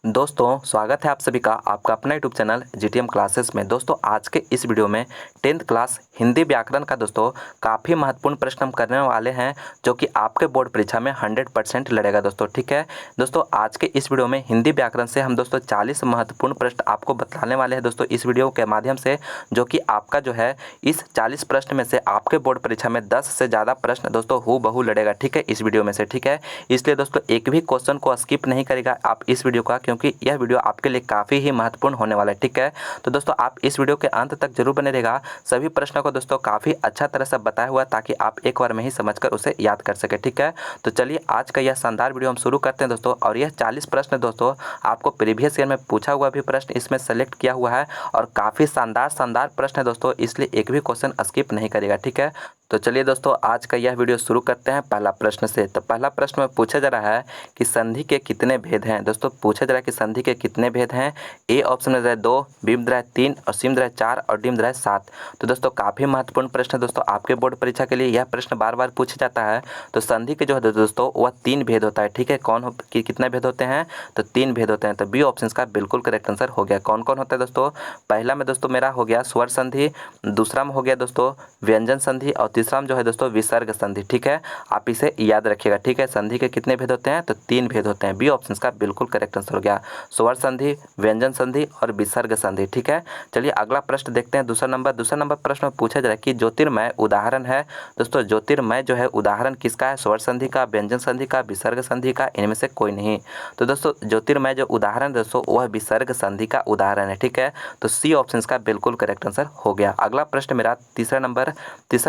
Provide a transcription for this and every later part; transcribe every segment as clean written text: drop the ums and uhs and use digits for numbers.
दोस्तों स्वागत है आप सभी का आपका अपना यूट्यूब चैनल जीटीएम क्लासेस में। दोस्तों आज के इस वीडियो में 10th क्लास हिंदी व्याकरण का दोस्तों काफ़ी महत्वपूर्ण प्रश्न हम करने वाले हैं जो कि आपके बोर्ड परीक्षा में 100% लड़ेगा दोस्तों। ठीक है दोस्तों, आज के इस वीडियो में हिंदी व्याकरण से हम दोस्तों 40 महत्वपूर्ण प्रश्न आपको बताने वाले हैं दोस्तों इस वीडियो के माध्यम से, जो कि आपका जो है इस 40 प्रश्न में से आपके बोर्ड परीक्षा में 10 से ज़्यादा प्रश्न दोस्तों हूबहू लड़ेगा। ठीक है, इस वीडियो में से। ठीक है, इसलिए दोस्तों एक भी क्वेश्चन को स्किप नहीं करेगा आप इस वीडियो का, क्योंकि यह वीडियो आपके लिए काफ़ी ही महत्वपूर्ण होने वाला है। ठीक है, तो दोस्तों आप इस वीडियो के अंत तक जरूर बने रहेगा। सभी प्रश्नों को दोस्तों काफ़ी अच्छा तरह से बताया हुआ ताकि आप एक बार में ही समझकर उसे याद कर सके। ठीक है, तो चलिए आज का यह शानदार वीडियो हम शुरू करते हैं दोस्तों। और यह 40 प्रश्न दोस्तों आपको प्रीवियस ईयर में पूछा हुआ भी प्रश्न इसमें सेलेक्ट किया हुआ है और काफ़ी शानदार प्रश्न है दोस्तों, इसलिए एक भी क्वेश्चन स्किप नहीं करेगा। ठीक है, तो चलिए दोस्तों आज का यह वीडियो शुरू करते हैं पहला प्रश्न से। तो पहला प्रश्न में पूछा जा रहा है कि संधि के कितने भेद हैं। दोस्तों पूछा जा रहा है कि संधि के कितने भेद हैं। ए ऑप्शन में रहे 2, बी में रहे 3 और सी में रहे 4 और डी में रहे 7। तो दोस्तों काफ़ी महत्वपूर्ण प्रश्न है दोस्तों आपके बोर्ड परीक्षा के लिए। यह प्रश्न बार बार पूछा जाता है। तो संधि के जो है दोस्तों वह 3 भेद होता है। ठीक है, कितने भेद होते हैं? तो 3 भेद होते हैं। तो बी ऑप्शन का बिल्कुल करेक्ट आंसर हो गया। कौन कौन होता है दोस्तों? पहला में दोस्तों मेरा हो गया स्वर संधि, दूसरा में हो गया दोस्तों व्यंजन संधि और तीसरा में जो है दोस्तों विसर्ग संधि। ठीक है, आप इसे याद रखिएगा। ठीक है, संधि के कितने भेद होते हैं? तो 3 भेद होते हैं। बी ऑप्शन का बिल्कुल करेक्ट आंसर हो गया, स्वर संधि, व्यंजन संधि और विसर्ग संधि। ठीक है, चलिए अगला प्रश्न देखते हैं। दूसरा नंबर प्रश्न में पूछा जा रहा है कि ज्योतिर्मय उदाहरण है। दोस्तों ज्योतिर्मय जो है उदाहरण किसका है? स्वर संधि का, व्यंजन संधि का, विसर्ग संधि का, इनमें से कोई नहीं। तो दोस्तों ज्योतिर्मय जो उदाहरण दोस्तों वह विसर्ग संधि का उदाहरण है। ठीक है, तो सी ऑप्शन का बिल्कुल करेक्ट आंसर हो गया। अगला प्रश्न मेरा तीसरा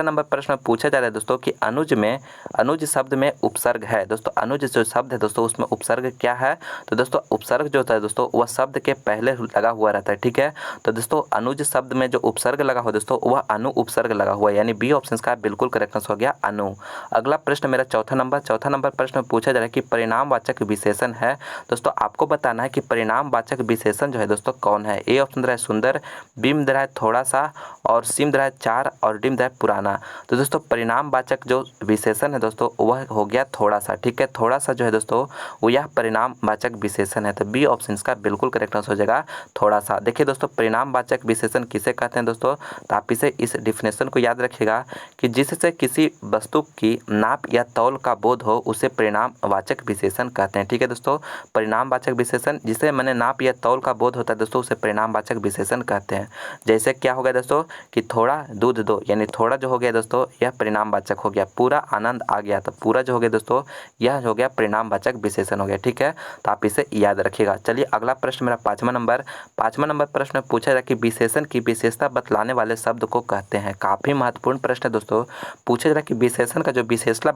नंबर प्रश्न में पूछा जा रहा है दोस्तों कि अनुज शब्द में उपसर्ग है। दोस्तों अनुज जो शब्द है दोस्तों उसमें उपसर्ग क्या है? तो दोस्तों उपसर्ग जो होता है दोस्तों वह शब्द के पहले लगा हुआ रहता है। ठीक है, तो दोस्तों अनुज शब्द में जो उपसर्ग लगा हुआ दोस्तों वह अनु उपसर्ग लगा हुआ है, यानी बी ऑप्शन का बिल्कुल करेक्ट आंसर हो गया अनु। अगला प्रश्न मेरा चौथा नंबर प्रश्न में पूछा जा रहा है कि परिणामवाचक विशेषण है। दोस्तों आपको बताना है कि परिणामवाचक विशेषण जो है दोस्तों कौन है? ए ऑप्शन है सुंदर, बी में है थोड़ा सा और सी में है 4 और डी में है पुराना। तो दोस्तों परिणामवाचक जो विशेषण है दोस्तों वह हो गया थोड़ा सा। ठीक है, थोड़ा सा जो है दोस्तों वो यह परिणामवाचक विशेषण है। तो बी ऑप्शन का बिल्कुल करेक्ट आंसर हो जाएगा थोड़ा सा। देखिए दोस्तों परिणामवाचक विशेषण किसे कहते हैं दोस्तों? तो आप इस डिफिनेशन को याद रखिएगा कि जिससे किसी वस्तु की नाप या तौल का बोध हो उसे परिणामवाचक विशेषण कहते हैं। ठीक है दोस्तों, परिणामवाचक विशेषण जिसे मैंने नाप या तौल का बोध होता है दोस्तों उसे परिणामवाचक विशेषण कहते हैं। जैसे क्या हो गया दोस्तों कि थोड़ा दूध दो, यानी थोड़ा जो हो गया दोस्तों यह परिणामवाचक हो गया। पूरा आनंद आ गया, तो पूरा जो हो गया दोस्तों यह हो गया परिणामवाचक विशेषण हो गया। ठीक है, तो आप इसे याद रखिएगा। चलिए अगला प्रश्न मेरा पाँचवा नंबर प्रश्न में पूछा जाए कि विशेषण की विशेषता बतलाने वाले शब्द को कहते हैं। काफ़ी महत्वपूर्ण प्रश्न है दोस्तों। पूछा जा रहा है कि विशेषण का जो विशेषता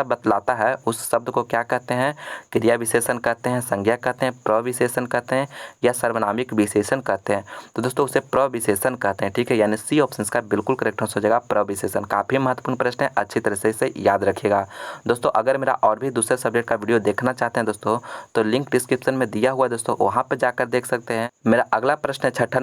बतलाता है उस शब्द को क्या कहते हैं? क्रिया विशेषण कहते हैं, संज्ञा कहते हैं, प्रविशेषण कहते हैं या सर्वनामिक विशेषण कहते हैं? तो दोस्तों उसे प्रविशेषण कहते हैं। ठीक है, यानी सी ऑप्शन का बिल्कुल करेक्ट आंसर हो जाएगा प्रविशेषण। काफ़ी महत्वपूर्ण प्रश्न है, अच्छी तरह से इसे याद रखिएगा। दोस्तों अगर मेरा और भी दूसरे सब्जेक्ट का वीडियो देखना चाहते हैं दोस्तों तो लिंक डिस्क्रिप्शन में दिया हुआ है दोस्तों, वहाँ पर जाकर देख सकते हैं। मेरा अगला प्रश्न है छठा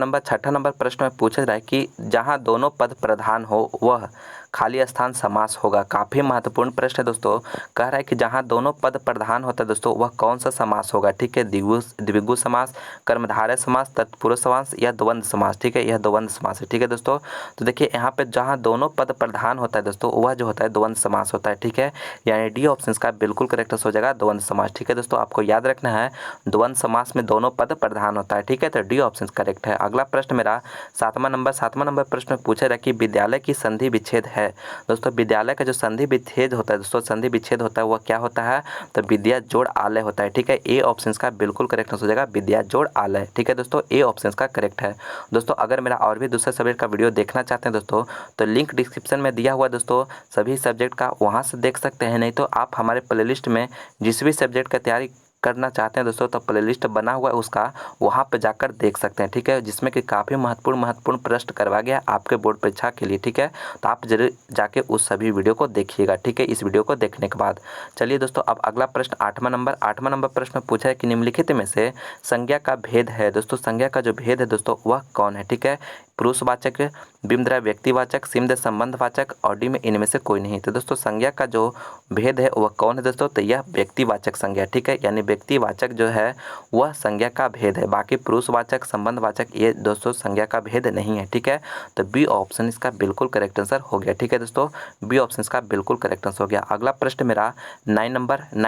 नंबर प्रश्न में पूछा जा रहा है कि जहाँ दोनों पद प्रधान हो वह खाली स्थान समास होगा। काफ़ी महत्वपूर्ण प्रश्न है दोस्तों। कह रहा है कि जहाँ दोनों पद प्रधान होता है दोस्तों वह कौन सा समास होगा? ठीक है, द्विगु समास, कर्मधारय समास, तत्पुरुष समास या द्वंद्व समास। ठीक है, यह द्वंद्व समास है। ठीक है दोस्तों, तो देखिए यहाँ पे जहाँ दोनों पद प्रधान होता है दोस्तों वह जो होता है द्वंद्व समास होता है। ठीक है, यानी डी ऑप्शन का बिल्कुल करेक्ट हो जाएगा द्वंद्व समास। ठीक है दोस्तों, आपको याद रखना है द्वंद्व समास में दोनों पद प्रधान होता है। ठीक है, तो डी ऑप्शन करेक्ट है। अगला प्रश्न मेरा सातवां नंबर प्रश्न में पूछा रहा कि विद्यालय की संधि विच्छेद है। दोस्तों विद्यालय का जो संधि विच्छेद होता है दोस्तों, संधि विच्छेद होता है वह क्या होता है? तो विद्या जोड़ आलय होता है। ठीक है, ए ऑप्शन का बिल्कुल करेक्ट हो जाएगा विद्या जोड़ आलय। ठीक है दोस्तों, ए ऑप्शन का करेक्ट है। दोस्तों अगर मेरा और भी दूसरे सब्जेक्ट का वीडियो देखना चाहते हैं दोस्तों तो लिंक डिस्क्रिप्शन में दिया हुआ दोस्तों सभी सब्जेक्ट का, वहाँ से देख सकते हैं। नहीं तो आप हमारे प्लेलिस्ट में जिस भी सब्जेक्ट का तैयारी करना चाहते हैं दोस्तों तो प्लेलिस्ट बना हुआ है उसका, वहाँ पे जाकर देख सकते हैं। ठीक है, जिसमें कि काफ़ी महत्वपूर्ण प्रश्न करवा गया आपके बोर्ड परीक्षा के लिए। ठीक है, तो आप जरूर जाके उस सभी वीडियो को देखिएगा। ठीक है, इस वीडियो को देखने के बाद चलिए दोस्तों अब अगला प्रश्न आठवां नंबर प्रश्न में पूछा है कि निम्नलिखित में से संज्ञा का भेद है। दोस्तों संज्ञा का जो भेद है दोस्तों वह कौन है? ठीक है, पुरुषवाचक, बिम्द्रा व्यक्तिवाचक, सिम्द संबंधवाचक और डी में इनमें से कोई नहीं। तो दोस्तों संज्ञा का जो भेद है वह कौन है दोस्तों, तो यह व्यक्तिवाचक संज्ञा, ठीक है, यानी व्यक्तिवाचक जो है वह संज्ञा का भेद है। बाकी पुरुषवाचक, संबंधवाचक ये दोस्तों संज्ञा का भेद नहीं है, ठीक है। तो बी ऑप्शन इसका बिल्कुल करेक्ट आंसर हो गया, ठीक है दोस्तों, बी ऑप्शन इसका बिल्कुल करेक्ट आंसर हो गया। अगला प्रश्न मेरा 9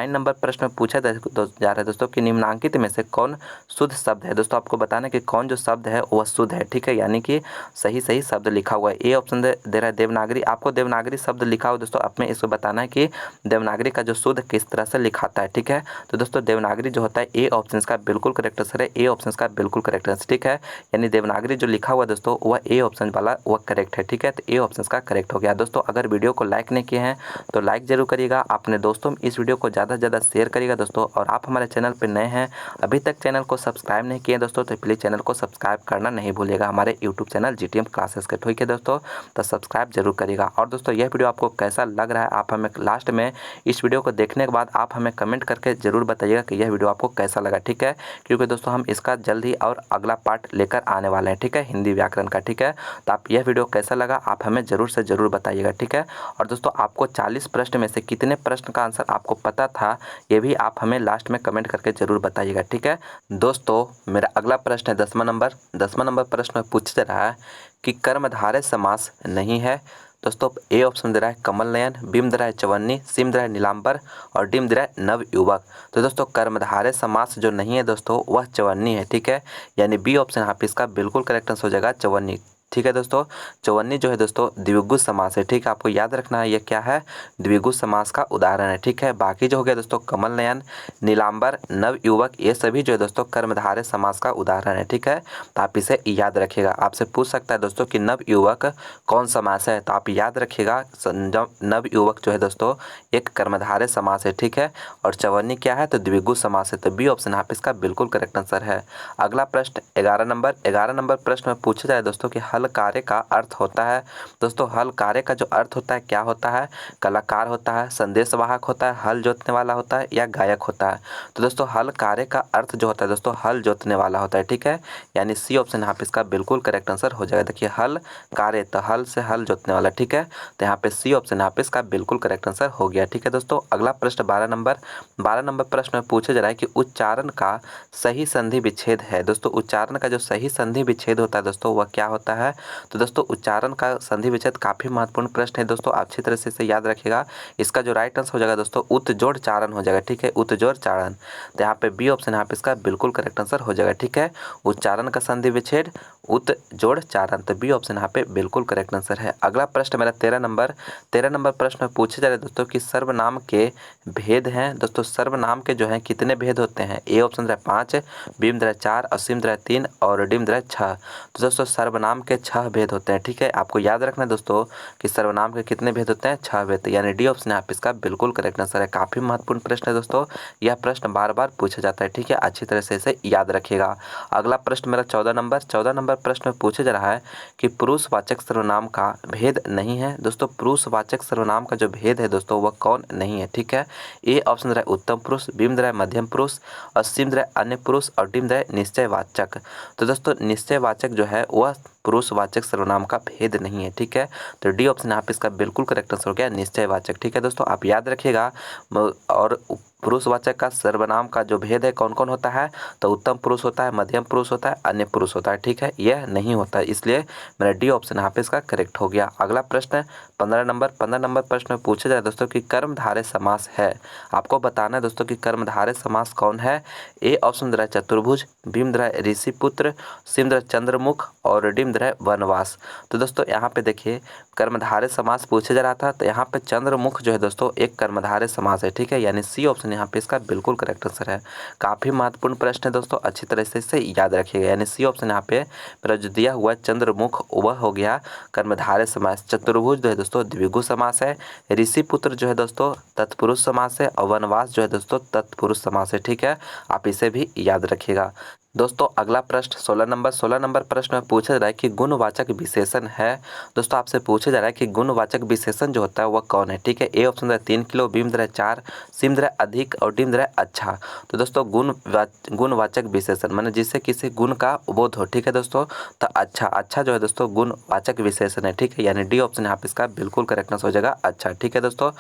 नंबर प्रश्न में पूछा जा रहा है दोस्तों कि निम्नांकित में से कौन शुद्ध शब्द है। दोस्तों आपको बताना कि कौन जो शब्द है वह शुद्ध है, ठीक है, यानी कि सही शब्द लिखा हुआ है। ए ऑप्शन दे रहा है देवनागरी, आपको देवनागरी शब्द लिखा हुआ दोस्तों, आप में इसको बताना है कि देवनागरी का जो शुद्ध किस तरह से लिखाता है, ठीक है। तो दोस्तों देवनागरी जो होता है ए ऑप्शन का बिल्कुल करेक्ट आंसर है, ए ऑप्शन का बिल्कुल करेक्ट आंसर, ठीक है, यानी देवनागरी जो लिखा हुआ दोस्तों वह ए ऑप्शन वाला वह करेक्ट है, ठीक है। तो ए ऑप्शन का करेक्ट हो गया। दोस्तों अगर वीडियो को लाइक नहीं किए हैं तो लाइक जरूर करिएगा, अपने दोस्तों में इस वीडियो को ज़्यादा से ज़्यादा शेयर करिएगा दोस्तों। और आप हमारे चैनल पर नए हैं, अभी तक चैनल को सब्सक्राइब नहीं किए दोस्तों, तो प्लीज़ चैनल को सब्सक्राइब करना नहीं भूलिएगा, हमारे यूट्यूब चैनल जीटीएम क्लासेस के, ठीक है दोस्तों, तो सब्सक्राइब जरूर करिएगा। और दोस्तों यह वीडियो आपको कैसा लग रहा है, आप हमें लास्ट में इस वीडियो को देखने के बाद आप हमें कमेंट करके ज़रूर बताइएगा कि यह वीडियो आपको कैसा लगा, ठीक है, क्योंकि दोस्तों हम इसका जल्द ही और अगला पार्ट लेकर आने वाले हैं, ठीक है, हिंदी व्याकरण का, ठीक है। तो आप यह वीडियो कैसा लगा आप हमें ज़रूर से ज़रूर बताइएगा, ठीक है। और दोस्तों आपको 40 प्रश्न में से कितने प्रश्न का आंसर आपको पता था ये भी आप हमें लास्ट में कमेंट करके ज़रूर बताइएगा, ठीक है। दोस्तों मेरा अगला प्रश्न है 10वां नंबर प्रश्न में पूछा जा रहा है कि कर्मधारय समास नहीं है। दोस्तों ए ऑप्शन दे रहा है कमल नयन, बी में दे रहा है चवन्नी, सी में दे रहा है नीलांबर और डी में दे रहा है नवयुवक। तो दोस्तों कर्मधारय समास जो नहीं है दोस्तों वह चवन्नी है, ठीक है, यानी बी ऑप्शन यहाँ पे इसका बिल्कुल करेक्ट आंसर हो जाएगा चवन्नी, ठीक है दोस्तों। चवन्नी जो है दोस्तों द्विगु समास है, ठीक है, आपको याद रखना है ये क्या है, द्विगु समास का उदाहरण है, ठीक है। बाकी जो हो गया दोस्तों कमल नयन, नीलांबर, नवयुवक ये सभी जो है दोस्तों कर्मधारय समास का उदाहरण है, ठीक है। तो आप इसे याद रखिएगा, आपसे पूछ सकता है दोस्तों कि नवयुवक कौन समास है, तो आप याद रखिएगा नवयुवक जो है दोस्तों एक कर्मधारय समास है, ठीक है, और चवन्नी क्या है तो द्विगु समास है। तो बी ऑप्शन यहाँ पे इसका बिल्कुल करेक्ट आंसर है। अगला प्रश्न 11 नंबर प्रश्न में पूछा जाए दोस्तों कि हल कार्य का अर्थ होता है। दोस्तों हल कार्य का जो अर्थ होता है क्या होता है, कलाकार होता है, संदेशवाहक होता है, हल जोतने वाला होता है या गायक होता है। तो दोस्तों हल कार्य का अर्थ जो होता है दोस्तों हल जोतने वाला होता है, ठीक है, यानी सी ऑप्शन यहाँ पे इसका बिल्कुल करेक्ट आंसर हो जाएगा। देखिए हल कार्य तो हल से हल जोतने वाला, ठीक है, तो यहाँ पे सी ऑप्शन यहाँ पे इसका बिल्कुल करेक्ट आंसर हो गया, ठीक है दोस्तों। अगला प्रश्न 12 नंबर प्रश्न में पूछा जा रहा है कि उच्चारण का सही संधि विच्छेद है। दोस्तों उच्चारण का जो सही संधि विच्छेद होता है दोस्तों वह क्या होता है, तो दोस्तों उच्चारण का संधि विच्छेद काफ़ी महत्वपूर्ण प्रश्न है दोस्तों, अच्छी तरह से इसे याद रखिएगा। इसका जो राइट आंसर हो जाएगा दोस्तों उत्जोड़ चारण हो जाएगा, ठीक है, उत्जोड़ चारण। तो यहाँ पे बी ऑप्शन यहाँ पे इसका बिल्कुल करेक्ट आंसर हो जाएगा, ठीक है, उच्चारण का संधि विच्छेद उत्जोड़ चारण, तो बी ऑप्शन यहाँ पे बिल्कुल करेक्ट आंसर है। अगला प्रश्न मेरा 13 नंबर प्रश्न में पूछे जा रहे दोस्तों कि सर्वनाम के भेद हैं। दोस्तों सर्वनाम के जो हैं कितने भेद होते हैं, ए ऑप्शन दे रहा है 5, बी में दे रहा है 4 और सी में दे रहा है 3 और डी में दे रहा है 6। तो दोस्तों सर्वनाम के 6 भेद होते हैं, ठीक है, आपको याद रखना है दोस्तों कि सर्वनाम के कितने भेद होते हैं, 6 भेद, यानी डी ऑप्शन यहाँ पे इसका बिल्कुल करेक्ट आंसर है। काफ़ी महत्वपूर्ण प्रश्न है दोस्तों, यह प्रश्न बार बार पूछा जाता है, ठीक है, अच्छी तरह से इसे याद रखिएगा। अगला प्रश्न मेरा 14 नंबर प्रश्न में पूछा जा रहा है कि पुरुषवाचक सर्वनाम का भेद नहीं है। दोस्तों पुरुषवाचक सर्वनाम का जो भेद है दोस्तों वह कौन नहीं है, ठीक है, ए ऑप्शन रहा है उत्तम पुरुष, बी में रहा है मध्यम पुरुष और सी में रहा है अन्य पुरुष और डी में रहा है निश्चयवाचक। तो दोस्तों निश्चयवाचक जो है वह पुरुषवाचक सर्वनाम का भेद नहीं है, ठीक है, तो डी ऑप्शन यहाँ पे इसका बिल्कुल करेक्ट आंसर हो गया निश्चयवाचक, ठीक है दोस्तों, आप याद रखिएगा। और पुरुषवाचक का सर्वनाम का जो भेद है कौन कौन होता है, तो उत्तम पुरुष होता है, मध्यम पुरुष होता है, अन्य पुरुष होता है, ठीक है, यह नहीं होता है, इसलिए मेरा डी ऑप्शन यहाँ पे इसका करेक्ट हो गया। अगला प्रश्न 15 नंबर प्रश्न में पूछा जाए दोस्तों कि कर्मधारय समास है, आपको बताना है दोस्तों कि कर्मधारय समास कौन है। ए ऑप्शन दे रहा है चतुर्भुज, बी में दे रहा है ऋषिपुत्र, सी में दे रहा है चंद्रमुख और डी में दे रहा है वनवास। तो दोस्तों यहाँ पे देखिए कर्मधारय समास पूछा जा रहा था, तो यहाँ पे चंद्रमुख जो है दोस्तों एक कर्मधारय समास है, ठीक है, यानी सी ऑप्शन यहाँ पे इसका बिल्कुल करेक्ट आंसर है। काफ़ी महत्वपूर्ण प्रश्न है दोस्तों, अच्छी तरह से इसे याद रखिएगा, यानी सी ऑप्शन यहाँ पे मेरा जो दिया हुआ चंद्रमुख वह हो गया कर्मधारय समास। चतुर्भुज जो है दोस्तों द्विगु समास है, ऋषिपुत्र जो है दोस्तों तत्पुरुष समास है और वनवास जो है दोस्तों तत्पुरुष समास है, ठीक है, आप इसे भी याद रखिएगा। दोस्तों अगला प्रश्न 16 नंबर प्रश्न में पूछा जा रहा है कि गुणवाचक विशेषण है। दोस्तों आपसे पूछा जा रहा है कि गुणवाचक विशेषण जो होता है वह कौन है। ठीक है, ए ऑप्शन है 3 किलो, बी में 4, सी में अधिक और डी में अच्छा। तो दोस्तों गुणवाचक विशेषण माने जिससे किसी गुण का बोध हो। ठीक है दोस्तों, तो अच्छा जो है दोस्तों गुणवाचक विशेषण है। ठीक है, यानी डी ऑप्शन यहाँ पे इसका बिल्कुल करेक्टनेस हो जाएगा अच्छा। ठीक है दोस्तों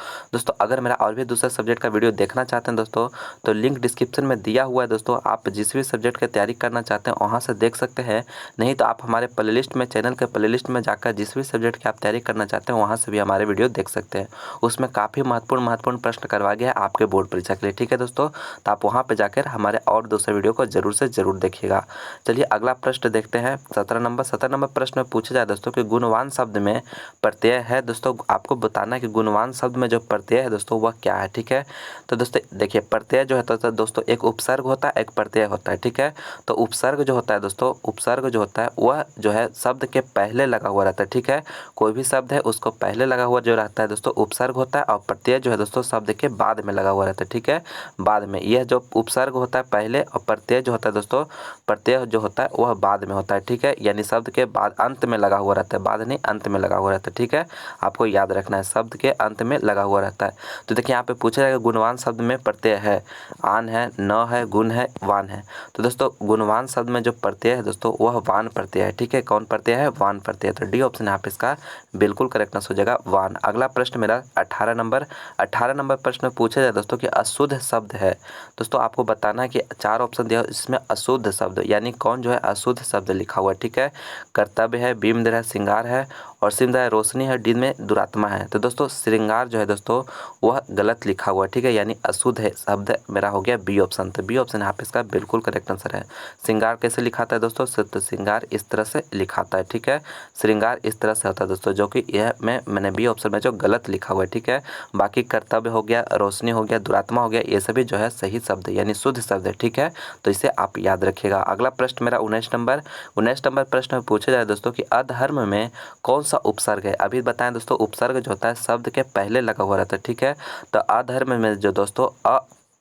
अगर मेरा और भी दूसरे सब्जेक्ट का वीडियो देखना चाहते हैं दोस्तों तो लिंक डिस्क्रिप्शन में दिया हुआ है दोस्तों। आप जिस भी सब्जेक्ट की तैयारी करना चाहते हैं वहाँ से देख सकते हैं, नहीं तो आप हमारे प्लेलिस्ट में, चैनल के प्लेलिस्ट में जाकर जिस भी सब्जेक्ट की आप तैयारी करना चाहते हैं वहाँ से भी हमारे वीडियो देख सकते हैं। उसमें काफ़ी महत्वपूर्ण प्रश्न करवा गया है आपके बोर्ड परीक्षा के लिए। ठीक है दोस्तों, तो आप वहाँ पर जाकर हमारे और दूसरे वीडियो को जरूर से जरूर देखिएगा। चलिए अगला प्रश्न देखते हैं 17 नंबर प्रश्न में पूछा जाए दोस्तों कि गुणवान शब्द में प्रत्यय है। दोस्तों आपको बताना है कि गुणवान शब्द में जो प्रत्यय है दोस्तों वह क्या है। ठीक है, तो दोस्तों देखिए प्रत्यय जो है तो दोस्तों एक उपसर्ग होता है, एक प्रत्यय होता है। ठीक है, तो उपसर्ग जो होता है दोस्तों, उपसर्ग जो होता है वह जो है शब्द के पहले लगा हुआ रहता है। ठीक है, कोई भी शब्द है उसको पहले लगा हुआ जो रहता है दोस्तों उपसर्ग होता है, और प्रत्यय जो है दोस्तों शब्द के बाद में लगा हुआ रहता है। ठीक है, बाद में, यह जो उपसर्ग होता है पहले और प्रत्यय जो होता है दोस्तों, प्रत्यय जो होता है वह बाद में होता है। ठीक है, यानी शब्द के बाद अंत में लगा हुआ रहता है, बाद नहीं अंत में लगा हुआ रहता है। ठीक है, आपको याद रखना है शब्द के अंत में लगा हुआ रहता है। तो देखिए यहाँ पे पूछा जाएगा गुणवान शब्द में प्रत्यय है, आन है, न है, गुण है, वान है। तो दोस्तों गुणवान शब्द में जो प्रत्यय है दोस्तों वह वान प्रत्यय है। ठीक है, कौन प्रत्यय है? वान प्रत्यय। तो डी ऑप्शन यहाँ पे इसका बिल्कुल करेक्टनेस हो जाएगा वान। अगला प्रश्न मेरा 18 नंबर प्रश्न में पूछा जाए दोस्तों कि अशुद्ध शब्द है। दोस्तों आपको बताना है कि 4 ऑप्शन दिया इसमें अशुद्ध शब्द, यानी कौन जो है अशुद्ध शब्द लिखा हुआ है। ठीक है, कर्तव्य है, बी में है श्रृंगार है, और सी में रोशनी है, डी में दुरात्मा है। तो दोस्तों श्रृंगार जो है दोस्तों वह गलत लिखा हुआ है। ठीक है, यानी अशुद्ध है शब्द मेरा हो गया बी ऑप्शन। तो बी ऑप्शन यहाँ पे इसका बिल्कुल करेक्ट आंसर है। श्रृंगार कैसे लिखाता है दोस्तों? तो श्रृंगार इस तरह से लिखाता है। ठीक है, श्रृंगार इस तरह से होता है दोस्तों, जो कि यह मैंने बी ऑप्शन में जो गलत लिखा हुआ है। ठीक है, बाकी कर्तव्य हो गया, रोशनी हो गया, दुरात्मा हो गया, ये सभी जो है सही शब्द है, यानी शुद्ध शब्द है। ठीक है, तो इसे आप याद रखिएगा। अगला प्रश्न मेरा 19 नंबर प्रश्न में पूछा जाए दोस्तों कि अधर्म में कौन सा उपसर्ग है। अभी बताएं दोस्तों, उपसर्ग जो होता है शब्द के पहले लगा हुआ रहता है। ठीक है, तो अधर्म में जो दोस्तों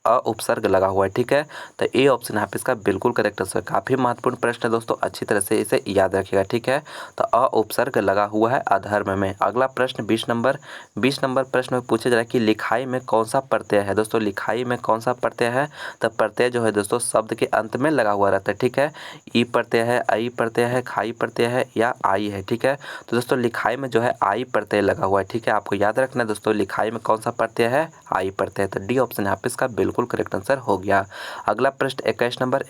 उपसर्ग लगा हुआ है। ठीक है, तो ए ऑप्शन यहाँ पे इसका बिल्कुल करेक्ट आंसर। काफ़ी महत्वपूर्ण प्रश्न है दोस्तों, अच्छी तरह से इसे याद रखिएगा। ठीक है, तो उपसर्ग लगा हुआ है अधर्म में। अगला प्रश्न 20 नंबर प्रश्न में पूछा जा रहा है कि लिखाई में कौन सा प्रत्यय है। दोस्तों लिखाई में कौन सा प्रत्यय है? तो प्रत्यय जो है दोस्तों शब्द के अंत में लगा हुआ रहता है। ठीक है, ई प्रत्यय है, आई प्रत्यय है, खाई प्रत्यय है या आई है। ठीक है, तो दोस्तों लिखाई में जो है आई प्रत्यय लगा हुआ है। ठीक है, आपको याद रखना है दोस्तों लिखाई में कौन सा प्रत्यय है? आई प्रत्यय। तो डी ऑप्शन यहाँ पे इसका बिल्कुल करेक्ट आंसर हो गया। अगला प्रश्न 21 नंबर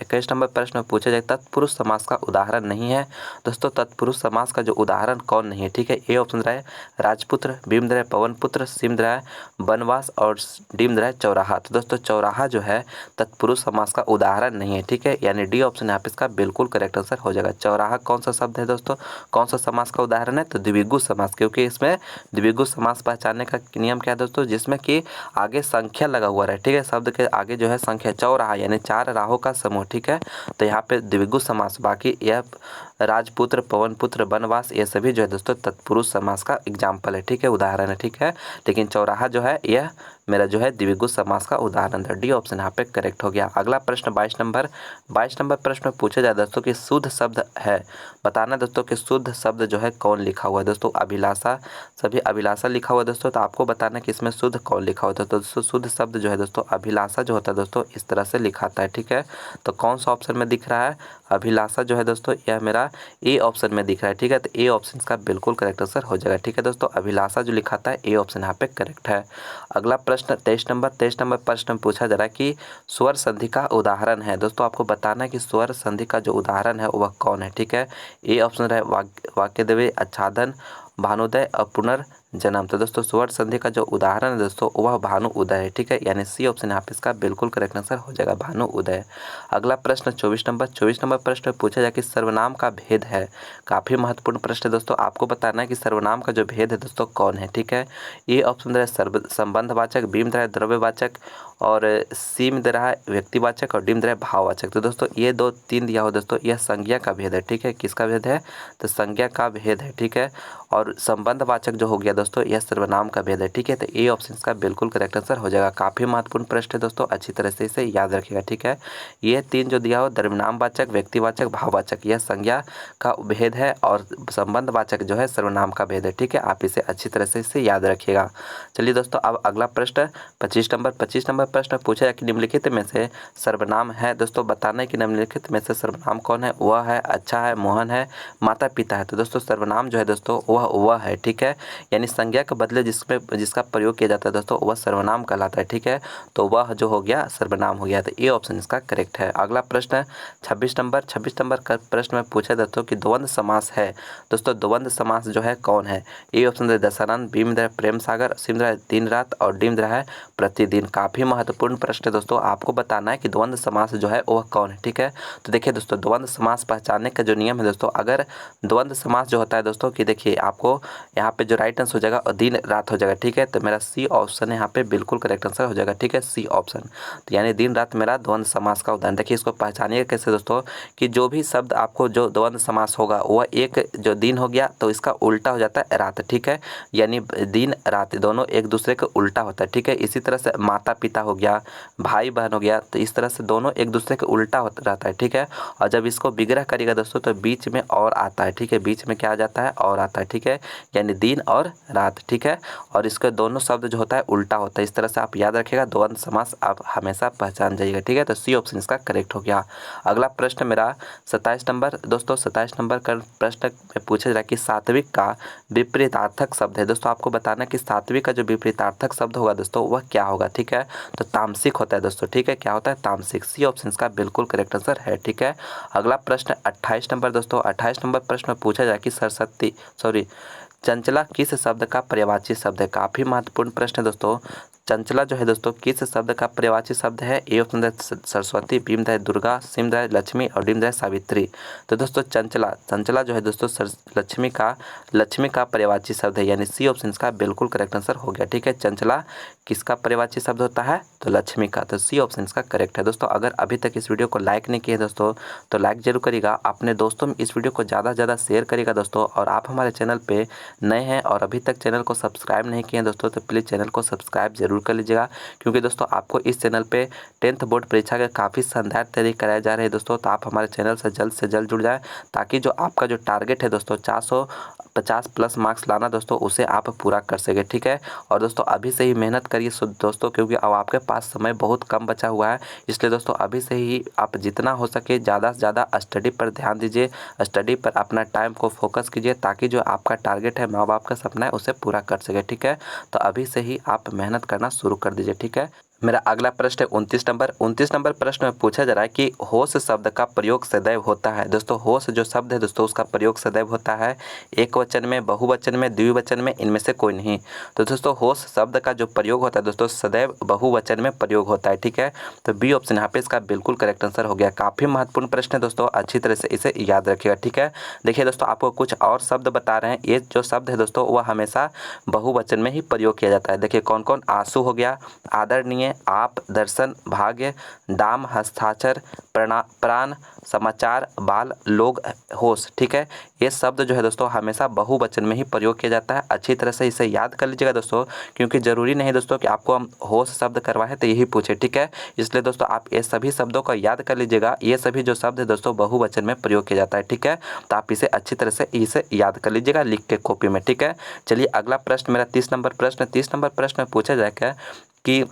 प्रश्न में पूछा जाए तत्पुरुष समास का उदाहरण नहीं है। दोस्तों तत्पुरुष समास का जो उदाहरण कौन नहीं है? ठीक है, ए ऑप्शन रहा है राजपुत्र, बी में रहा है पवनपुत्र, सी में रहा है बनवास और डी में रहा है चौराहा। तो दोस्तों चौराहा जो है तत्पुरुष समास का उदाहरण नहीं है। ठीक है, यानी डी ऑप्शन यहाँ पे इसका बिल्कुल करेक्ट आंसर हो जाएगा। चौराहा कौन सा शब्द है दोस्तों, कौन सा समास का उदाहरण है? तो द्विगु समास, क्योंकि इसमें द्विगु समास पहचानने का नियम क्या है दोस्तों, जिसमें कि आगे संख्या लगा हुआ है। ठीक है, शब्द के आगे जो है संख्या, चौराहा यानी 4 राहों का समूह। ठीक है, तो यहाँ पे द्विगु समास, बाकी यह राजपुत्र, पवनपुत्र, बनवास ये सभी जो है दोस्तों तत्पुरुष समास का एग्जाम्पल है। ठीक है, उदाहरण है। ठीक है, लेकिन चौराहा जो है यह मेरा जो है द्विगु समास का उदाहरण है। डी ऑप्शन यहाँ पे करेक्ट हो गया। अगला प्रश्न 22 नंबर प्रश्न में पूछा जाए दोस्तों कि शुद्ध शब्द है। बताना दोस्तों कि शुद्ध शब्द जो है कौन लिखा हुआ है। दोस्तों अभिलाषा, सभी अभिलाषा लिखा हुआ है दोस्तों, तो आपको बताना कि इसमें शुद्ध कौन लिखा हुआ है। तो दोस्तों शुद्ध शब्द जो है दोस्तों अभिलाषा जो होता है दोस्तों इस तरह से लिखाता है। ठीक है, तो कौन सा ऑप्शन में दिख रहा है? अभिलाषा जो है दोस्तों यह मेरा ए ऑप्शन में दिख रहा है। ठीक है, तो ए ऑप्शन का बिल्कुल करेक्ट आंसर हो जाएगा। ठीक है दोस्तों, अभिलाषा जो लिखाता है ए ऑप्शन यहाँ पे करेक्ट है। अगला प्रश्न 23 नंबर प्रश्न में पूछा जा रहा है कि स्वर संधि का उदाहरण है। दोस्तों आपको बताना है कि स्वर संधि का जो उदाहरण है वह कौन है। ठीक है, ए ऑप्शन रहे वाक्यद्वय, आच्छादन, भानुदय और पुनर्जन्म। तो दोस्तों स्वर संधि का जो उदाहरण है दोस्तों वह भानु उदय है। ठीक है, यानी सी ऑप्शन यहाँ पे इसका बिल्कुल करेक्ट आंसर हो जाएगा, भानु उदय। अगला प्रश्न 24 नंबर प्रश्न में पूछा जाए कि सर्वनाम का भेद है। काफ़ी महत्वपूर्ण प्रश्न है दोस्तों, आपको बताना है कि सर्वनाम का जो भेद है दोस्तों कौन है। ठीक है, ए ऑप्शन रहे संबंधवाचक, बी में रहे द्रव्यवाचक और सी में दे रहा है व्यक्तिवाचक और डी में दे रहा है भाववाचक। तो दोस्तों ये 2 3 दिया हो दोस्तों, यह संज्ञा का भेद है। ठीक है, किसका भेद है? तो संज्ञा का भेद है। ठीक है, और संबंधवाचक जो हो गया दोस्तों, यह सर्वनाम का भेद है। ठीक है, तो ए ऑप्शन का बिल्कुल करेक्ट आंसर हो जाएगा। काफ़ी महत्वपूर्ण प्रश्न है दोस्तों, अच्छी तरह से इसे याद रखिएगा। ठीक है, ये 3 जो दिया हो, द्रव्यनामवाचक, व्यक्तिवाचक, भाववाचक, यह संज्ञा का भेद है और संबंधवाचक जो है सर्वनाम का भेद है। ठीक है, आप इसे अच्छी तरह से इसे याद रखिएगा। चलिए दोस्तों, अब अगला प्रश्न 25 नंबर प्रश्न पूछा है कि निम्नलिखित में से सर्वनाम है। दोस्तों बताना है कि निम्नलिखित में से सर्वनाम कौन है? वह है, अच्छा है, मोहन है, माता पिता है। तो दोस्तों सर्वनाम जो है दोस्तों वह है। ठीक है, यानी संज्ञा के बदले जिसका प्रयोग किया जाता है दोस्तों वह सर्वनाम कहलाता है। ठीक है, तो वह जो हो गया सर्वनाम हो गया। तो ये ऑप्शन इसका करेक्ट है। अगला प्रश्न 26 नंबर का प्रश्न में पूछा दोस्तों कि द्वंद्व समास है। दोस्तों द्वंद्व समास जो है कौन है? ए ऑप्शन है दशानंद, बी में है प्रेम सागर, सी में है दिन रात और डी में है प्रतिदिन। काफ़ी महत्वपूर्ण प्रश्न है दोस्तों, आपको बताना है कि द्वंद्व समास जो है वह कौन है। ठीक है, तो देखिए दोस्तों द्वंद्व समास पहचानने का जो नियम है दोस्तों, अगर द्वंद्व समास जो होता है दोस्तों कि देखिए आपको यहाँ पे जो राइट आंसर हो जाएगा और दिन रात हो जाएगा। ठीक है, तो मेरा सी ऑप्शन है यहाँ पे बिल्कुल करेक्ट आंसर हो जाएगा। ठीक है, सी ऑप्शन, तो यानी दिन रात मेरा द्वंद्व समास का उदाहरण। देखिए इसको पहचानिएगा कैसे दोस्तों, कि जो भी शब्द आपको जो द्वंद्व समास होगा वह एक जो दिन हो गया तो इसका उल्टा हो जाता है रात। ठीक है, यानी दिन रात दोनों एक दूसरे के उल्टा होता है। ठीक है, इसी तरह से माता पिता हो गया, भाई बहन हो गया, तो इस तरह से दोनों एक दूसरे के उल्टा होता रहता है। ठीक है, और जब इसको विग्रह करिएगा दोस्तों तो बीच में और आता है। ठीक है, बीच में क्या आ जाता है? और आता है। ठीक है, यानी दिन और रात। ठीक है, और इसके दोनों शब्द जो होता है उल्टा होता है। इस तरह से आप याद रखिएगा, द्वंद्व समास आप हमेशा पहचान जाइएगा। ठीक है, तो सी ऑप्शन इसका करेक्ट हो गया। अगला प्रश्न मेरा 27 नंबर दोस्तों, 27 नंबर का प्रश्न में पूछा जा रहा है कि सात्विक का विपरीतार्थक शब्द है। दोस्तों आपको बताना है कि सात्विक का जो विपरीतार्थक शब्द होगा दोस्तों वह क्या होगा? ठीक है, तो तामसिक होता है दोस्तों। ठीक है, क्या होता है? तामसिक। सी ऑप्शन का बिल्कुल करेक्ट आंसर है। ठीक है, अगला प्रश्न 28 नंबर दोस्तों, 28 नंबर प्रश्न में पूछा जाए कि चंचला किस शब्द का पर्यायवाची शब्द है? काफ़ी महत्वपूर्ण प्रश्न है दोस्तों। चंचला जो है दोस्तों किस शब्द का पर्यायवाची शब्द है? ए ऑप्शन है सरस्वती, बी में है दुर्गा, सी में है लक्ष्मी और डी में है सावित्री। तो दोस्तों चंचला जो है दोस्तों लक्ष्मी का पर्यायवाची शब्द है, यानी सी ऑप्शन का बिल्कुल करेक्ट आंसर हो गया। ठीक है, चंचला किसका पर्यायवाची शब्द होता है? तो लक्ष्मी का। तो सी ऑप्शन इसका करेक्ट है। दोस्तों अगर अभी तक इस वीडियो को लाइक नहीं किए दोस्तों तो लाइक जरूर करिएगा, अपने दोस्तों में इस वीडियो को ज़्यादा से ज़्यादा शेयर करिएगा दोस्तों। और आप हमारे चैनल पे नए हैं और अभी तक चैनल को सब्सक्राइब नहीं किए हैं दोस्तों तो प्लीज़ चैनल को सब्सक्राइब जरूर कर लीजिएगा, क्योंकि दोस्तों आपको इस चैनल पे 10th बोर्ड परीक्षा के काफ़ी शानदार तैयारी कराए जा रहे हैं दोस्तों। तो आप हमारे चैनल से जल्द जुड़ जाए, ताकि जो आपका जो टारगेट है दोस्तों 450 प्लस मार्क्स लाना दोस्तों उसे आप पूरा कर सके। ठीक है, और दोस्तों अभी से ही मेहनत करिए दोस्तों, क्योंकि अब आपके पास समय बहुत कम बचा हुआ है। इसलिए दोस्तों अभी से ही आप जितना हो सके ज़्यादा से ज़्यादा स्टडी पर ध्यान दीजिए, स्टडी पर अपना टाइम को फोकस कीजिए, ताकि जो आपका टारगेट है, माँ बाप का सपना है, उसे पूरा कर सके। ठीक है, तो अभी से ही आप मेहनत करना शुरू कर दीजिए। ठीक है, मेरा अगला प्रश्न है 29 नंबर प्रश्न में पूछा जा रहा है कि होश शब्द का प्रयोग सदैव होता है। दोस्तों होश जो शब्द है दोस्तों उसका प्रयोग सदैव होता है एक वचन में, बहुवचन में, द्विवचन में, इनमें से कोई नहीं। तो दोस्तों होश शब्द का जो प्रयोग होता है दोस्तों सदैव बहुवचन में प्रयोग होता है। ठीक है, तो बी ऑप्शन यहाँ पे इसका बिल्कुल करेक्ट आंसर हो गया। काफ़ी महत्वपूर्ण प्रश्न है दोस्तों, अच्छी तरह से इसे याद रखिएगा। ठीक है, देखिए दोस्तों आपको कुछ और शब्द बता रहे हैं, ये जो शब्द है दोस्तों वह हमेशा बहुवचन में ही प्रयोग किया जाता है। देखिए कौन कौन? आंसू हो गया, आदरणीय, आप, दर्शन, भाग्य, दाम, हस्ताक्षर, प्राण, समाचार, बाल, लोग, होश। ठीक है, ये शब्द जो है दोस्तों हमेशा बहुवचन में ही प्रयोग किया जाता है। अच्छी तरह से इसे याद कर लीजिएगा दोस्तों, क्योंकि ज़रूरी नहीं दोस्तों कि आपको हम होश शब्द करवाएं तो यही पूछे। ठीक है, इसलिए दोस्तों आप ये सभी शब्दों को याद कर लीजिएगा। ये सभी जो शब्द है दोस्तों बहुवचन में प्रयोग किया जाता है। ठीक है, तो आप इसे अच्छी तरह से इसे याद कर लीजिएगा लिख के कॉपी में। ठीक है, चलिए अगला प्रश्न मेरा 30 नंबर प्रश्न में पूछा जाएगा कि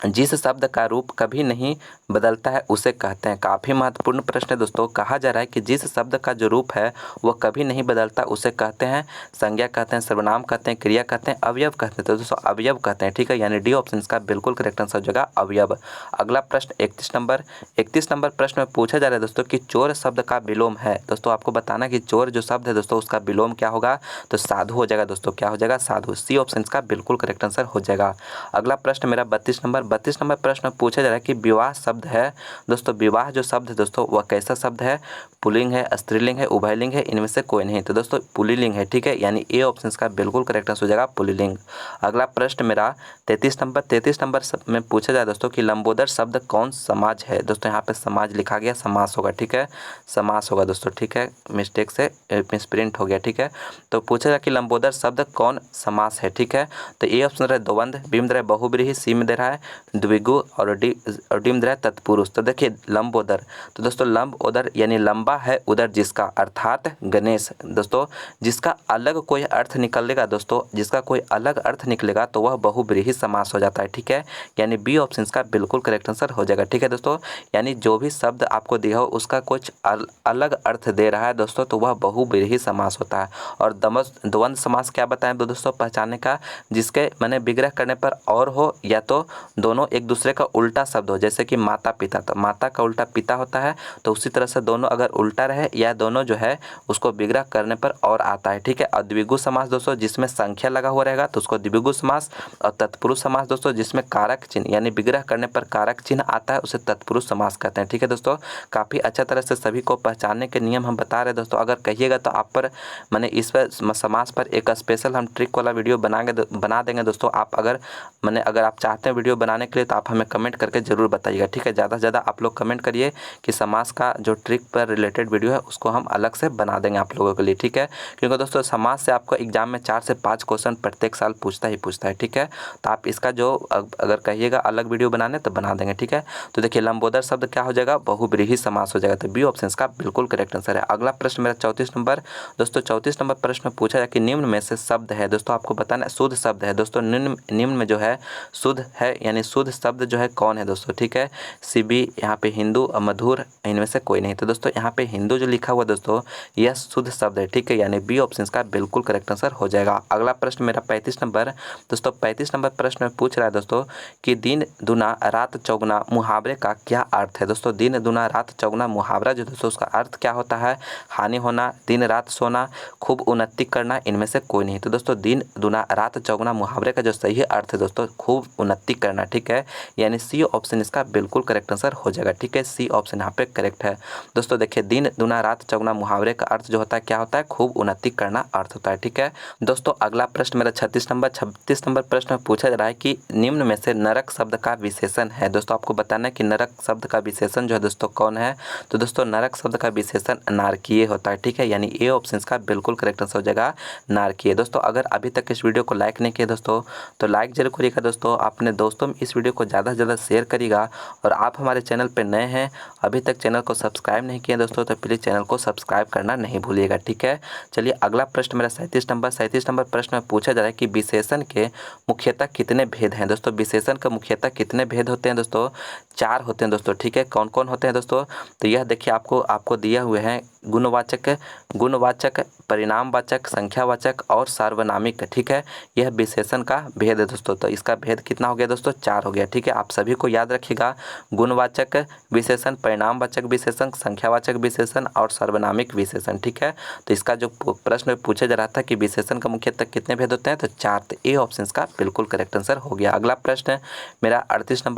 जिस शब्द का रूप कभी नहीं बदलता है उसे कहते हैं। काफ़ी महत्वपूर्ण प्रश्न है दोस्तों, कहा जा रहा है कि जिस शब्द का जो रूप है वह कभी नहीं बदलता उसे कहते हैं संज्ञा कहते हैं, सर्वनाम कहते हैं, क्रिया कहते हैं, अवयव कहते हैं। तो दोस्तों अवयव कहते हैं। ठीक है, यानी डी ऑप्शन का बिल्कुल करेक्ट आंसर हो जाएगा अवयव। अगला प्रश्न 31 नंबर प्रश्न में पूछा जा रहा है दोस्तों कि चोर शब्द का विलोम है। दोस्तों आपको बताना कि चोर जो शब्द है दोस्तों उसका विलोम क्या होगा? तो साधु हो जाएगा दोस्तों। क्या हो जाएगा? साधु। सी ऑप्शन का बिल्कुल करेक्ट आंसर हो जाएगा। अगला प्रश्न मेरा 32 32 नंबर प्रश्न में पूछा जा रहा है कि विवाह शब्द है दोस्तों, विवाह जो शब्द है दोस्तों वह कैसा शब्द है? पुल्लिंग है, स्त्रीलिंग है, उभयलिंग है, इनमें से कोई नहीं। तो दोस्तों पुल्लिंग है, ठीक है, यानी ए ऑप्शन का बिल्कुल करेक्ट आंसर हो जाएगा पुल्लिंग। अगला प्रश्न मेरा 33 नंबर में पूछा जाए दोस्तों कि लंबोदर शब्द कौन समाज है? दोस्तों यहाँ पे समाज लिखा गया, समास होगा, ठीक है, समास होगा दोस्तों, ठीक है, मिस्टेक से मिसप्रिंट हो गया, ठीक है। तो पूछा जाए कि लंबोदर शब्द कौन समास है, ठीक है। तो ए ऑप्शन रहा है द्वंद्व, बी में रहा है बहुब्रीहि, सी में दे रहा है द्विगु और डी में दे रहा है तत्पुरुष। तो देखिए लंबोदर, तो दोस्तों लंबोदर यानी लंबा है उदर जिसका, अर्थात गणेश दोस्तों, जिसका अलग कोई अर्थ निकलेगा दोस्तों, जिसका कोई अलग अर्थ निकलेगा तो वह बहुब्रीहि समास हो जाता है, ठीक है, यानी बी ऑप्शन का बिल्कुल करेक्ट आंसर हो जाएगा, ठीक है दोस्तों। यानी जो भी शब्द आपको दिया हो उसका कुछ अलग अर्थ दे रहा है दोस्तों तो वह बहुब्रीहि समास होता है। और द्वंद्व समास क्या बताएं दोस्तों पहचानने का? जिसके माने विग्रह करने पर और हो या तो दोनों एक दूसरे का उल्टा शब्द हो, जैसे कि माता पिता, तो माता का उल्टा पिता होता है, तो उसी तरह से दोनों अगर उल्टा रहे या दोनों जो है उसको विग्रह करने पर और आता है, ठीक है। और द्विगु समास दोस्तों जिसमें संख्या लगा हुआ रहेगा तो उसको द्विगु समास, और तत्पुरुष समास दोस्तों जिसमें कारक चिन्ह यानी विग्रह करने पर कारक चिन्ह आता है उसे तत्पुरुष समास कहते हैं, ठीक है दोस्तों। काफ़ी अच्छा तरह से सभी को पहचानने के नियम हम बता रहे हैं दोस्तों। अगर कहिएगा तो आप पर मैंने इस पर समास पर एक स्पेशल हम ट्रिक वाला वीडियो बना देंगे दोस्तों। आप अगर आप चाहते हैं वीडियो बनाने के लिए तो आप हमें कमेंट करके ज़रूर बताइएगा, ठीक है। ज़्यादा से ज़्यादा आप लोग कमेंट करिए कि समास का जो ट्रिक पर रिलेटेड वीडियो है उसको हम अलग से बना देंगे आप लोगों के लिए, ठीक है। क्योंकि दोस्तों समास से आपको एग्जाम में 4 से 5 क्वेश्चन प्रत्येक साल पूछता है, ठीक है। तो आप इसका जो अगर कहिएगा अलग वीडियो बनाने तो बना देंगे, ठीक है। तो देखिए लंबोदर शब्द क्या हो जाएगा? बहुब्रीहि समास हो जाएगा, तो बी ऑप्शन का बिल्कुल करेक्ट आंसर है। अगला प्रश्न मेरा 34 नंबर दोस्तों, 34 नंबर प्रश्न में पूछा जाए कि निम्न में से शब्द है दोस्तों, आपको बताना शुद्ध शब्द है दोस्तों, निम्न में जो है शुद्ध है यानी शुद्ध शब्द जो है कौन है दोस्तों, ठीक है। सीबी यहाँ पे हिंदू और मधुर, इनमें से कोई नहीं। तो दोस्तों यहाँ पे हिंदू जो लिखा हुआ दोस्तों यह शुद्ध शब्द है, ठीक है, यानी बी ऑप्शन का बिल्कुल करेक्ट आंसर हो जाएगा। अगला प्रश्न मेरा 35 नंबर दोस्तों, 35 नंबर प्रश्न में पूछ रहा है दोस्तों कि दिन दुना रात चौगुना मुहावरे का क्या अर्थ है दोस्तों? दिन दुना रात चौगुना मुहावरा जो दोस्तों उसका अर्थ क्या होता है? हानि होना, दिन रात सोना, खूब उन्नति करना, इनमें से कोई नहीं। तो दोस्तों दिन दुना रात चौगुना मुहावरे का जो सही अर्थ है दोस्तों खूब उन्नति करना, ठीक है, यानी सी ऑप्शन इसका बिल्कुल करेक्ट आंसर हो जाएगा, ठीक है, सी ऑप्शन यहाँ पे करेक्ट है दोस्तों। देखिए दिन दुना रात चौगुना मुहावरे का अर्थ जो होता है क्या होता है? खूब उन्नति करना अर्थ होता है, ठीक है दोस्तों। अगला प्रश्न मेरा 36 नंबर प्रश्न में पूछा जा रहा है कि निम्न में से नरक शब्द का विशेषण है दोस्तों, आपको बताना है कि नरक शब्द का विशेषण जो है दोस्तों कौन है? तो दोस्तों नरक शब्द का विशेषण नारकीय होता है, ठीक है, यानी ए ऑप्शन का बिल्कुल करेक्ट आंसर हो जाएगा नारकीय। दोस्तों अगर अभी तक इस वीडियो को लाइक नहीं किया दोस्तों तो लाइक जरूर करिएगा दोस्तों, अपने दोस्तों में इस वीडियो को ज़्यादा से ज़्यादा शेयर करिएगा। और आप हमारे चैनल पर नए हैं, अभी तक चैनल को सब्सक्राइब नहीं किया दोस्तों तो प्लीज़ चैनल को सब्सक्राइब करना नहीं भूलिएगा, ठीक है। चलिए अगला प्रश्न मेरा 37 नंबर प्रश्न में पूछा जा रहा है कि विशेषण के मुख्यतः कितने भेद हैं दोस्तों? विशेषण का मुख्यतः कितने भेद होते हैं दोस्तों? 4 होते हैं दोस्तों, ठीक है। कौन कौन होते हैं दोस्तों? तो यह देखिए आपको दिया हुए हैं गुणवाचक, परिणामवाचक, संख्यावाचक और सार्वनामिक, ठीक है। यह विशेषण का भेद है दोस्तों, तो इसका भेद कितना हो गया दोस्तों? 4 हो गया, ठीक है। आप सभी को याद रखिएगा गुणवाचक विशेषण, परिणामवाचक विशेषण, संख्यावाचक विशेषण और सार्वनामिक विशेषण, ठीक है। तो इसका जो प्रश्न पूछा जा रहा था कि विशेषण का मुख्यतः कितने भेद होते हैं तो 4, तो ए ऑप्शन का बिल्कुल करेक्ट आंसर हो गया। अगला प्रश्न मेरा 38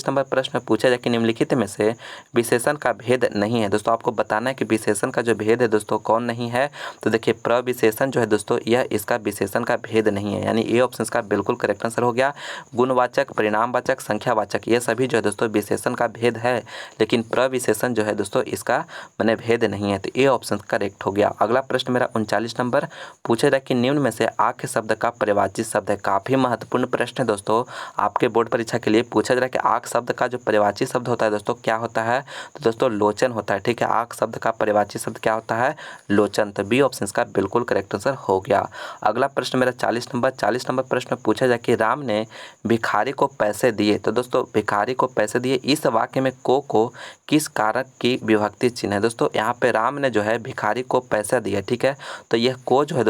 नंबर प्रश्न में पूछा जाए कि निम्नलिखित में से विशेषण का भेद नहीं है दोस्तों, आपको बताना है कि विशेषण का जो भेद है दोस्तों कौन नहीं है? तो देखिए प्रविशेषण जो है दोस्तों यह इसका विशेषण का भेद नहीं है, यानी ए ऑप्शन का बिल्कुल करेक्ट आंसर हो गया। गुणवाचक, परिणामवाचक, संख्यावाचक ये सभी जो है दोस्तों विशेषण का भेद है, लेकिन प्रविशेषण जो है दोस्तों इसका माने भेद नहीं है, तो ए ऑप्शन करेक्ट हो गया। अगला प्रश्न मेरा 39 नंबर पूछा जाए कि निम्न में से आख्य शब्द का पर्यायवाची शब्द है। काफ़ी महत्वपूर्ण प्रश्न है दोस्तों, आपके बोर्ड परीक्षा के लिए पूछा जा रहा है कि आख्य शब्द का जो पर्यायवाची शब्द होता है दोस्तों क्या होता है? तो दोस्तों लोचन होता है, ठीक है। आख्य शब्द का पर्यायवाची शब्द क्या होता है? लोचन, तो बी ऑप्शन का बिल्कुल करेक्ट आंसर हो गया। अगला प्रश्न मेरा 40 नंबर प्रश्न में पूछा जाए कि राम ने भिखारी को पैसे दिए, तो दोस्तों भिखारी को पैसे दिए इस वाक्य में को किस कारक की विभक्ति चिन्ह है? दोस्तों यहाँ पे राम ने जो है भिखारी को पैसा दिया, ठीक है, तो यह को जो है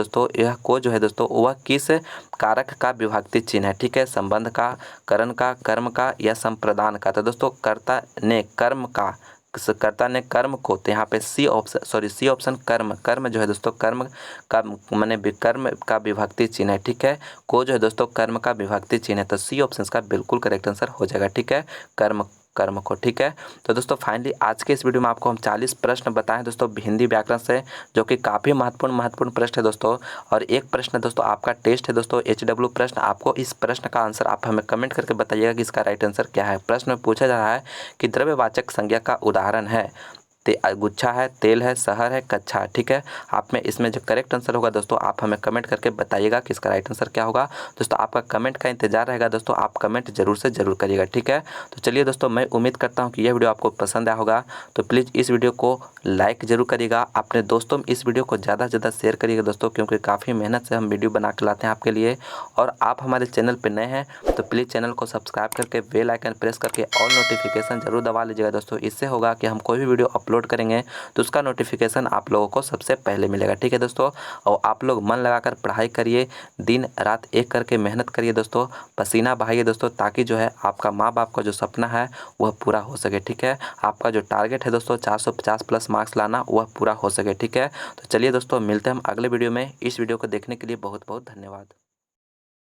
दोस्तों वह किस कारक का विभक्ति चिन्ह है? ठीक है, संबंध का, करण का, कर्म का या संप्रदान का। तो दोस्तों कर्ता ने कर्म का कर्ता ने कर्म को, तो यहाँ पे सी ऑप्शन कर्म जो है दोस्तों कर्म का माने कर्म का विभक्ति चिन्ह है। ठीक है, को जो है दोस्तों कर्म का विभक्ति चिन्ह है, तो सी ऑप्शन का बिल्कुल करेक्ट आंसर हो जाएगा। ठीक है, कर्म को। ठीक है, तो दोस्तों फाइनली आज के इस वीडियो में आपको हम 40 प्रश्न बताएं दोस्तों हिंदी व्याकरण से, जो कि काफ़ी महत्वपूर्ण प्रश्न है दोस्तों। और एक प्रश्न दोस्तों आपका टेस्ट है दोस्तों, HW प्रश्न। आपको इस प्रश्न का आंसर आप हमें कमेंट करके बताइएगा कि इसका राइट आंसर क्या है। प्रश्न में पूछा जा रहा है कि द्रव्यवाचक संज्ञा का उदाहरण है, गुच्छा है, तेल है, शहर है, कच्छा है। ठीक है, आप में इसमें जो करेक्ट आंसर होगा दोस्तों आप हमें कमेंट करके बताइएगा कि इसका राइट आंसर क्या होगा। दोस्तों आपका कमेंट का इंतजार रहेगा दोस्तों, आप कमेंट जरूर से जरूर करिएगा। ठीक है, तो चलिए दोस्तों, मैं उम्मीद करता हूँ कि यह वीडियो आपको पसंद आया होगा, तो प्लीज़ इस वीडियो को लाइक जरूर करिएगा, अपने दोस्तों में इस वीडियो को ज़्यादा से ज़्यादा शेयर करिएगा दोस्तों, क्योंकि काफ़ी मेहनत से हम वीडियो बना के लाते हैं आपके लिए। और आप हमारे चैनल पर नए हैं तो प्लीज़ चैनल को सब्सक्राइब करके बेल आइकन प्रेस करके ऑल नोटिफिकेशन जरूर दबा लीजिएगा दोस्तों। इससे होगा कि हम कोई भी वीडियो अपलोड करेंगे तो उसका नोटिफिकेशन आप लोगों को सबसे पहले मिलेगा। ठीक है दोस्तों, और आप लोग मन लगाकर पढ़ाई करिए, दिन रात एक करके मेहनत करिए दोस्तों, पसीना बहाइए दोस्तों, ताकि जो है आपका माँ बाप का जो सपना है वह पूरा हो सके। ठीक है, आपका जो टारगेट है दोस्तों 450 प्लस मार्क्स लाना, वह पूरा हो सके। ठीक है, तो चलिए दोस्तों, मिलते हैं हम अगले वीडियो में। इस वीडियो को देखने के लिए बहुत बहुत धन्यवाद।